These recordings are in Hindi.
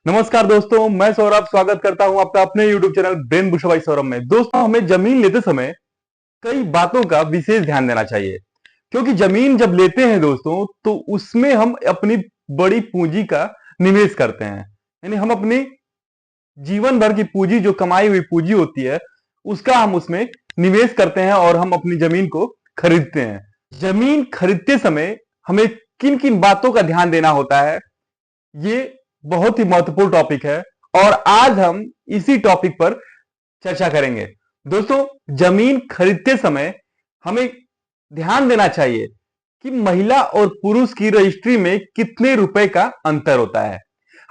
नमस्कार दोस्तों, मैं सौरभ स्वागत करता हूं आपका अपने YouTube चैनल ब्रेन बुशवाई सौरभ में। दोस्तों, हमें जमीन लेते समय कई बातों का विशेष ध्यान देना चाहिए, क्योंकि जमीन जब लेते हैं दोस्तों, तो उसमें हम अपनी बड़ी पूंजी का निवेश करते हैं। यानी हम अपनी जीवन भर की पूंजी, जो कमाई हुई पूंजी होती है, उसका हम उसमें निवेश करते हैं और हम अपनी जमीन को खरीदते हैं। जमीन खरीदते समय हमें किन किन बातों का ध्यान देना होता है, ये बहुत ही महत्वपूर्ण टॉपिक है और आज हम इसी टॉपिक पर चर्चा करेंगे। दोस्तों, जमीन खरीदते समय हमें ध्यान देना चाहिए कि महिला और पुरुष की रजिस्ट्री में कितने रुपए का अंतर होता है।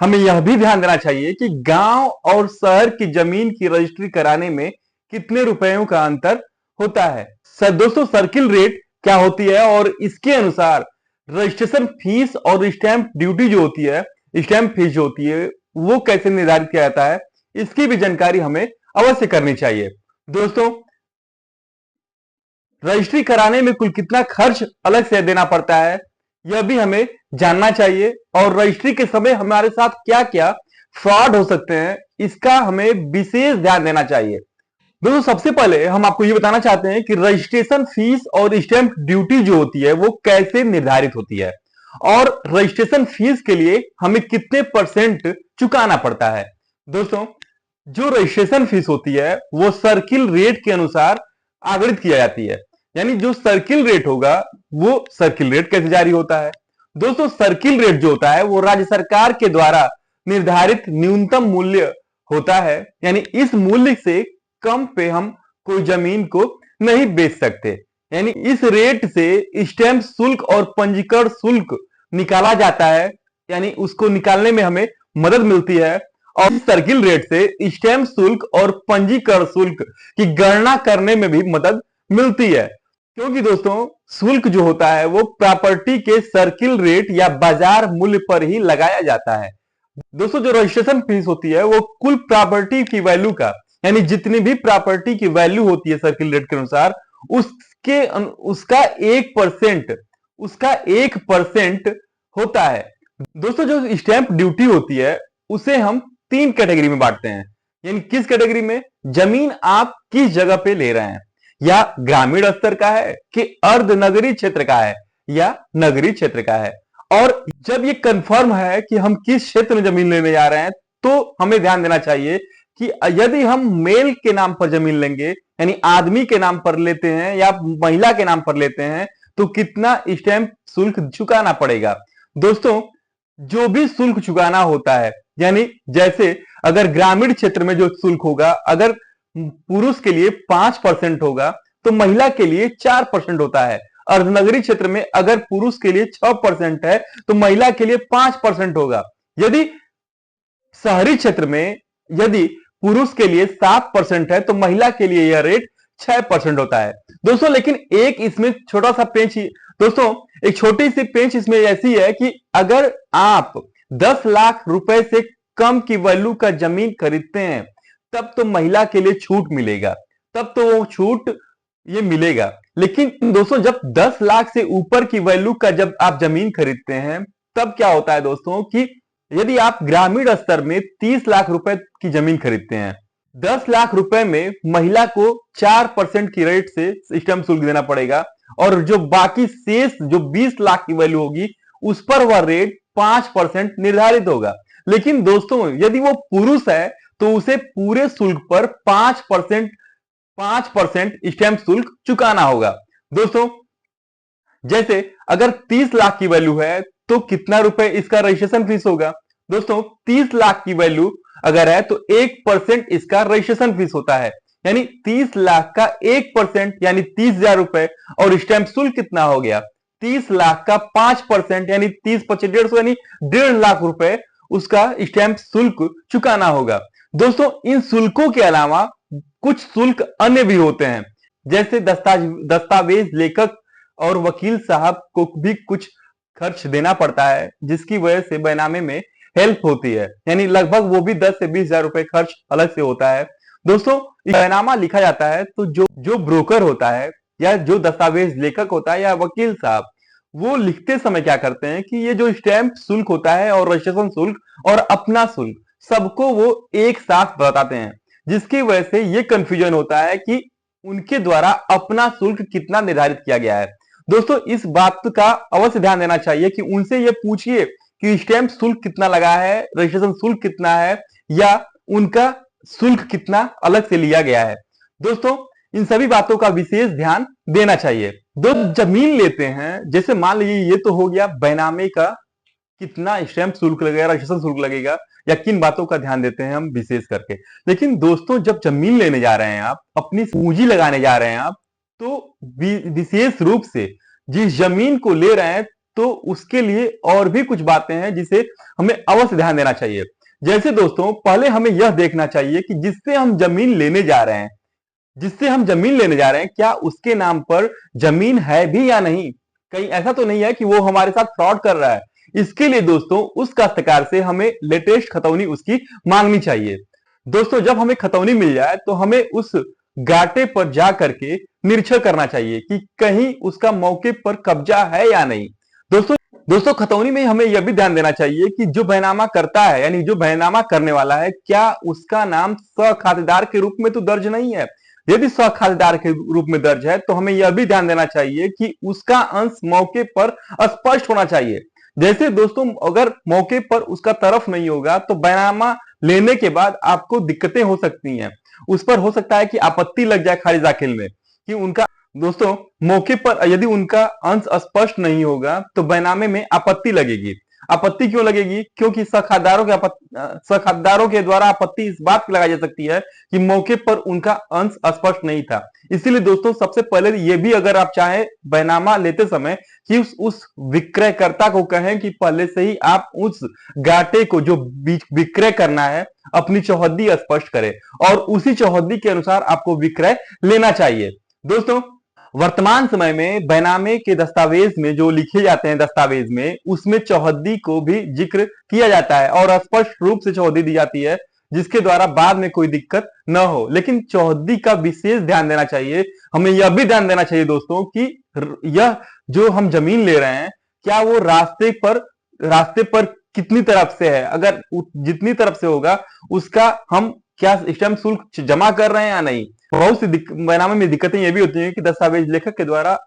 हमें यह भी ध्यान देना चाहिए कि गांव और शहर की जमीन की रजिस्ट्री कराने में कितने रुपयों का अंतर होता है। दोस्तों, सर्किल रेट क्या होती है और इसके अनुसार रजिस्ट्रेशन फीस और स्टैंप ड्यूटी जो होती है, स्टैंप फीस जो होती है, वो कैसे निर्धारित किया जाता है, इसकी भी जानकारी हमें अवश्य करनी चाहिए। दोस्तों, रजिस्ट्री कराने में कुल कितना खर्च अलग से देना पड़ता है, यह भी हमें जानना चाहिए और रजिस्ट्री के समय हमारे साथ क्या क्या फ्रॉड हो सकते हैं, इसका हमें विशेष ध्यान देना चाहिए। दोस्तों, सबसे पहले हम आपको यह बताना चाहते हैं कि रजिस्ट्रेशन फीस और स्टैंप ड्यूटी जो होती है वो कैसे निर्धारित होती है और रजिस्ट्रेशन फीस के लिए हमें कितने परसेंट चुकाना पड़ता है। दोस्तों, जो रजिस्ट्रेशन फीस होती है वो सर्किल रेट के अनुसार आगणित किया जाती है। यानी जो सर्किल रेट होगा, वो सर्किल रेट कैसे जारी होता है। दोस्तों, सर्किल रेट जो होता है वो राज्य सरकार के द्वारा निर्धारित न्यूनतम मूल्य होता है। यानी इस मूल्य से कम पे हम कोई जमीन को नहीं बेच सकते। यानी इस रेट से स्टैंप शुल्क और पंजीकरण शुल्क निकाला जाता है। यानी उसको निकालने में हमें मदद मिलती है और इस सर्किल रेट से स्टैंप शुल्क और पंजीकरण शुल्क की गणना करने में भी मदद मिलती है। क्योंकि दोस्तों, शुल्क जो होता है वो प्रॉपर्टी के सर्किल रेट या बाजार मूल्य पर ही लगाया जाता है। दोस्तों, जो रजिस्ट्रेशन फीस होती है वो कुल प्रॉपर्टी की वैल्यू का, यानी जितनी भी प्रॉपर्टी की वैल्यू होती है सर्किल रेट के अनुसार, उसके उसका 1% उसका 1% होता है। दोस्तों, जो स्टैंप ड्यूटी होती है उसे हम 3 कैटेगरी में बांटते हैं। यानी किस कैटेगरी में? जमीन आप किस जगह पे ले रहे हैं, या ग्रामीण स्तर का है कि अर्ध नगरीय क्षेत्र का है या नगरीय क्षेत्र का है। और जब ये कंफर्म है कि हम किस क्षेत्र में जमीन लेने जा रहे हैं, तो हमें ध्यान देना चाहिए कि यदि हम मेल के नाम पर जमीन लेंगे, यानी आदमी के नाम पर लेते हैं या महिला के नाम पर लेते हैं, तो कितना स्टैंप शुल्क चुकाना पड़ेगा। दोस्तों, जो भी शुल्क चुकाना होता है, यानी जैसे अगर ग्रामीण क्षेत्र में जो शुल्क होगा, अगर पुरुष के लिए 5% होगा तो महिला के लिए 4% होता है। अर्धनगरीय क्षेत्र में अगर पुरुष के लिए 6% है तो महिला के लिए 5% होगा। यदि शहरी क्षेत्र में यदि पुरुष के लिए 7% है तो महिला के लिए यह रेट 6% होता है। दोस्तों, लेकिन एक इसमें छोटा सा पेंच, दोस्तों एक छोटी सी पेंच इसमें ऐसी है कि अगर आप 10 लाख रुपए से कम की वैल्यू का जमीन खरीदते हैं, तब तो महिला के लिए छूट मिलेगा, तब तो वो छूट ये मिलेगा। लेकिन दोस्तों, जब 10 लाख से ऊपर की वैल्यू का जब आप जमीन खरीदते हैं, तब क्या होता है दोस्तों कि यदि आप ग्रामीण स्तर में 30 लाख रुपए की जमीन खरीदते हैं, 10 लाख रुपए में महिला को 4% की रेट से स्टैंप शुल्क देना पड़ेगा और जो बाकी शेष जो 20 लाख की वैल्यू होगी, उस पर वह रेट 5% निर्धारित होगा। लेकिन दोस्तों, यदि वो पुरुष है तो उसे पूरे शुल्क पर 5% स्टैंप शुल्क चुकाना होगा। दोस्तों, जैसे अगर 30 लाख की वैल्यू है तो कितना रुपए इसका रजिस्ट्रेशन फीस होगा। दोस्तों, 30 लाख की वैल्यू अगर है तो 1% इसका रजिस्ट्रेशन फीस होता है। यानी 30 लाख का 1% यानी 30,000 रुपए, और स्टैंप शुल्क कितना हो गया? 30 लाख का 5% यानी 30×5 150 यानी 1.5 लाख रुपए उसका स्टैंप शुल्क चुकाना होगा। दोस्तों, इन शुल्कों के अलावा कुछ शुल्क अन्य भी होते हैं, जैसे दस्तावेज लेखक और वकील साहब को भी कुछ खर्च देना पड़ता है, जिसकी वजह से बैनामे में हेल्प होती है। यानी लगभग वो भी 10 से 20,000 रुपए खर्च अलग से होता है। दोस्तों, बैनामा लिखा जाता है तो जो जो ब्रोकर होता है या जो दस्तावेज लेखक होता है या वकील साहब, वो लिखते समय क्या करते हैं कि ये जो स्टैंप शुल्क होता है और रजिस्ट्रेशन शुल्क और अपना शुल्क सबको वो एक साथ बताते हैं, जिसकी वजह से ये कंफ्यूजन होता है कि उनके द्वारा अपना शुल्क कितना निर्धारित किया गया है। दोस्तों इस बात का अवश्य ध्यान देना चाहिए कि उनसे ये पूछिए कि स्टैंप शुल्क कितना लगा है, रजिस्ट्रेशन शुल्क कितना है, या उनका शुल्क कितना अलग से लिया गया है। दोस्तों इन सभी बातों का विशेष ध्यान देना चाहिए। दोस्त जमीन लेते हैं, जैसे मान लीजिए ये तो हो गया बैनामे का कितना स्टैंप शुल्क लगेगा, रजिस्ट्रेशन शुल्क लगेगा, या किन बातों का ध्यान देते हैं हम विशेष करके। लेकिन दोस्तों जब जमीन लेने जा रहे हैं आप, अपनी पूंजी लगाने जा रहे हैं आप, तो विशेष रूप से जिस जमीन को ले रहे हैं तो उसके लिए और भी कुछ बातें हैं जिसे हमें अवश्य ध्यान देना चाहिए। जैसे दोस्तों पहले हमें यह देखना चाहिए कि जिससे हम जमीन लेने जा रहे हैं, क्या उसके नाम पर जमीन है भी या नहीं। कहीं ऐसा तो नहीं है कि वो हमारे साथ फ्रॉड कर रहा है। इसके लिए दोस्तों उस काश्तकार से हमें लेटेस्ट खतौनी उसकी मांगनी चाहिए। दोस्तों जब हमें खतौनी मिल जाए तो हमें उस गाटे पर जा करके निरीक्षण करना चाहिए कि कहीं उसका मौके पर कब्जा है या नहीं। दोस्तों खतौनी में हमें यह भी ध्यान देना चाहिए कि जो बैनामा करता है, यानी जो बैनामा करने वाला है, क्या उसका नाम सह-खातेदार के रूप में तो दर्ज नहीं है। यदि सह-खातेदार के रूप में दर्ज है तो हमें यह भी ध्यान देना चाहिए कि उसका अंश मौके पर स्पष्ट होना चाहिए। जैसे दोस्तों अगर मौके पर उसका तरफ नहीं होगा तो बैनामा लेने के बाद आपको दिक्कतें हो सकती हैं। उस पर हो सकता है कि आपत्ति लग जाए खारिज दाखिल में कि उनका, दोस्तों मौके पर यदि उनका अंश स्पष्ट नहीं होगा तो बैनामे में आपत्ति लगेगी। आपत्ति क्यों लगेगी? क्योंकि सखादारों के द्वारा आपत्ति इस बात की लगाई जा सकती है कि मौके पर उनका अंश स्पष्ट नहीं था। इसीलिए दोस्तों सबसे पहले ये भी अगर आप चाहें बैनामा लेते समय कि उस विक्रयकर्ता को कहें कि पहले से ही आप उस गाटे को जो विक्रय करना है अपनी चौहद्दी स्पष्ट करें और उसी चौहद्दी के अनुसार आपको विक्रय लेना चाहिए। दोस्तों वर्तमान समय में बैनामे के दस्तावेज में जो लिखे जाते हैं दस्तावेज में, उसमें चौहद्दी को भी जिक्र किया जाता है और स्पष्ट रूप से चौहद्दी दी जाती है जिसके द्वारा बाद में कोई दिक्कत न हो। लेकिन चौहद्दी का विशेष ध्यान देना चाहिए। हमें यह भी ध्यान देना चाहिए दोस्तों कि यह जो हम जमीन ले रहे हैं क्या वो रास्ते पर कितनी तरफ से है। अगर जितनी तरफ से होगा उसका हम क्या स्टैंप शुल्क जमा कर रहे हैं या नहीं। बहुत सी बैनामे में दिक्कतें ये भी होती हैं कि दस्तावेज लेखक के द्वारा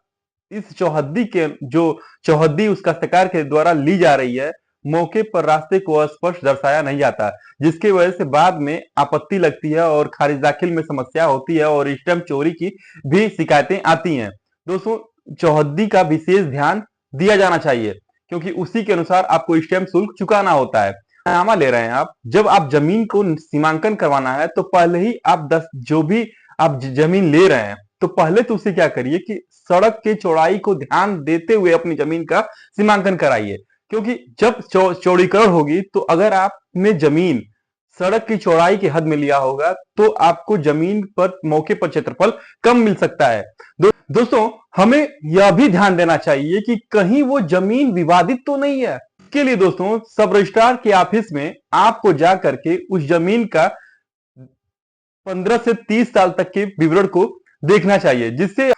इस चौहद्दी उस काश्तकार के द्वारा ली जा रही है, मौके पर रास्ते को स्पष्ट दर्शाया नहीं जाता, जिसकी वजह से बाद में आपत्ति लगती है और खारिज दाखिल में समस्या होती है और स्टैंप चोरी की भी शिकायतें आती हैं। दोस्तों चौहद्दी का विशेष ध्यान दिया जाना चाहिए क्योंकि उसी के अनुसार आपको स्टैंप शुल्क चुकाना होता है। बैनामा ले रहे हैं आप, जब आप जमीन को सीमांकन करवाना है तो पहले ही आप जो भी आप जमीन ले रहे हैं तो पहले तो उसे क्या करिए कि सड़क के चौड़ाई को ध्यान देते हुए अपनी जमीन का सीमांकन कराइए। क्योंकि जब चौड़ीकरण होगी तो अगर आपने जमीन सड़क की चौड़ाई की हद में लिया होगा तो आपको जमीन पर मौके पर क्षेत्रफल कम मिल सकता है। दोस्तों हमें यह भी ध्यान देना चाहिए कि कहीं वो जमीन विवादित तो नहीं है। इसके लिए दोस्तों सब रजिस्ट्रार के ऑफिस में आपको जा करके उस जमीन का 15 से 30 साल तक के विवरण को देखना चाहिए, जिससे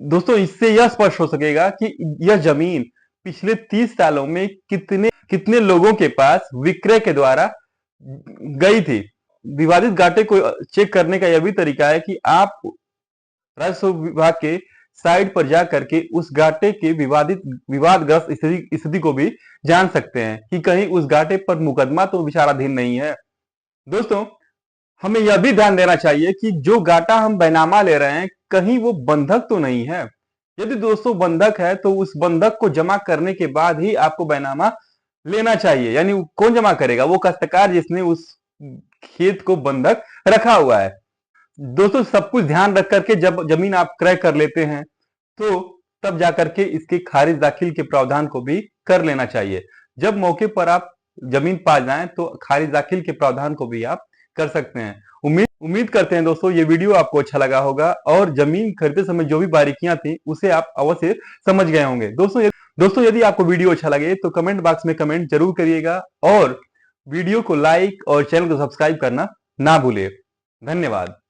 दोस्तों इससे यह स्पष्ट हो सकेगा कि यह जमीन पिछले 30 सालों में कितने लोगों के पास विक्रय के द्वारा गई थी। विवादित गाटे को चेक करने का यह भी तरीका है कि आप राजस्व विभाग के साइट पर जा करके उस गाटे के विवादग्रस्त स्थिति को भी जान सकते हैं कि कहीं उस गाटे पर मुकदमा तो विचाराधीन नहीं है। दोस्तों हमें यह भी ध्यान देना चाहिए कि जो गाटा हम बैनामा ले रहे हैं कहीं वो बंधक तो नहीं है। यदि दोस्तों बंधक है तो उस बंधक को जमा करने के बाद ही आपको बैनामा लेना चाहिए। यानी कौन जमा करेगा? वो काश्तकार जिसने उस खेत को बंधक रखा हुआ है। दोस्तों सब कुछ ध्यान रख करके जब जमीन आप क्रय कर लेते हैं तो तब जाकर के इसके खारिज दाखिल के प्रावधान को भी कर लेना चाहिए। जब मौके पर आप जमीन पा जाएं तो खारिज दाखिल के प्रावधान को भी आप कर सकते हैं। उम्मीद करते हैं दोस्तों ये वीडियो आपको अच्छा लगा होगा और जमीन खरीदते समय जो भी बारीकियां थी उसे आप अवश्य समझ गए होंगे। दोस्तों यदि आपको वीडियो अच्छा लगे तो कमेंट बॉक्स में कमेंट जरूर करिएगा और वीडियो को लाइक और चैनल को सब्सक्राइब करना ना भूलिए। धन्यवाद।